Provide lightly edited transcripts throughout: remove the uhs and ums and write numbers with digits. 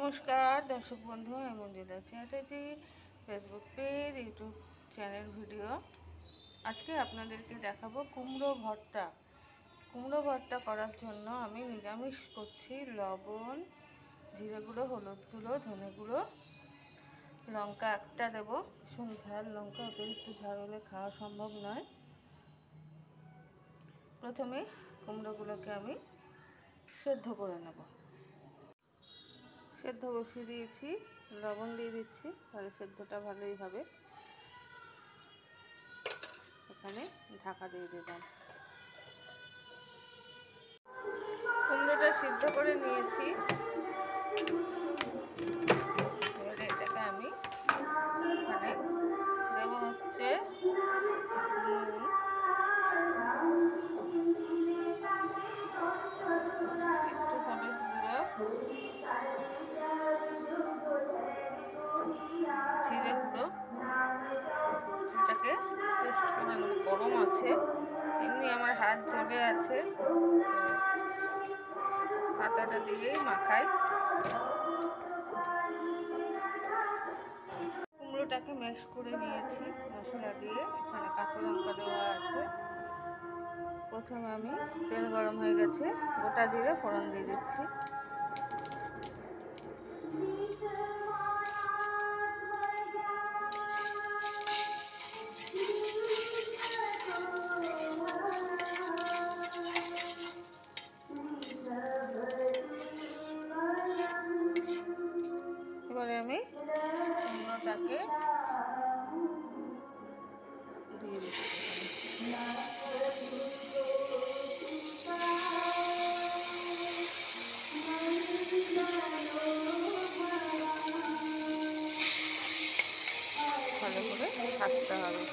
নমস্কার দর্শক বন্ধু, আমি Manjula Chatterjee, Facebook page, YouTube channel video. আজকে আপনাদেরকে দেখাবো কুমড়ো ভর্তা। কুমড়ো ভর্তা করার জন্য আমি নিরামিষ করছি। লবণ, জিরে গুঁড়ো, হলুদ গুঁড়ো, ধনে গুঁড়ো, লঙ্কা একটা দেবো। ভীষণ ঝাল লঙ্কা, অতিরিক্ত ঝাল হলে খাওয়া সম্ভব নয়। প্রথমে কুমড়োগুলোকে আমি সেদ্ধ করে নেব। সেদ্ধ বসিয়ে দিয়েছি, লবণ দিয়ে দিচ্ছি, তাহলে সেদ্ধটা ভালোই হবে। এখানে ঢাকা দিয়ে দিলাম। কুমড়োটা সিদ্ধ করে নিয়েছি, এবারে এটাকে আমি এখানে দেবো হচ্ছে নুন, একটু হলুদ গুঁড়ো, জিরে গুঁড়ো। এটাকে পেস্ট করে নেব। গরম আছে, এমনি আমার হাত জ্বলে আছে, হাতাটা দিয়েই মাখাই। কুমড়োটাকে ম্যাশ করে নিয়েছি মশলা দিয়ে। এখানে কাঁচা লঙ্কা দেওয়া আছে। প্রথমে আমি তেল গরম হয়ে গেছে, গোটা জিরে ফোড়ন দিয়ে দিচ্ছি। এবারে আমি কুমড়োটাকে দিয়ে দিচ্ছি। ভালো করে ভাজতে হবে।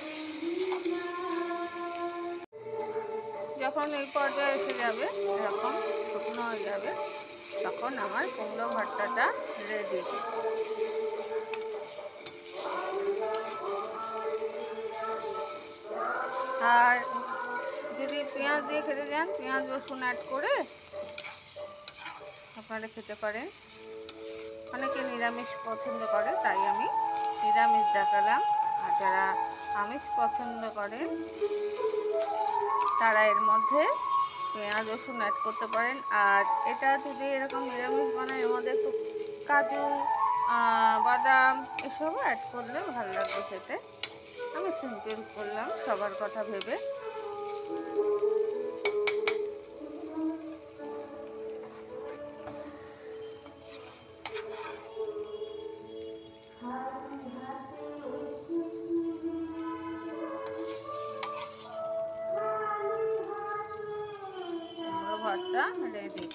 যখন এই পর্যায়ে এসে যাবে, এরকম শুকনো হয়ে যাবে, তখন আমার কুমড়ো ভর্তাটা রেডি। আর যদি পেঁয়াজ দিয়ে খেতে চান, পেঁয়াজ রসুন অ্যাড করে আপনারা খেতে পারেন। অনেকে নিরামিষ পছন্দ করে, তাই আমি নিরামিষ দেখালাম। আর যারা আমিষ পছন্দ করেন তারা এর মধ্যে পেঁয়াজ রসুন অ্যাড করতে পারেন। আর এটা যদি এরকম নিরামিষ বানায়, এর মধ্যে একটু কাজু, বাদাম এসবও অ্যাড করলে ভালো লাগবে খেতে। আমি সিম্পল করলাম সবার কথা ভেবে। ভর্তা রেডি।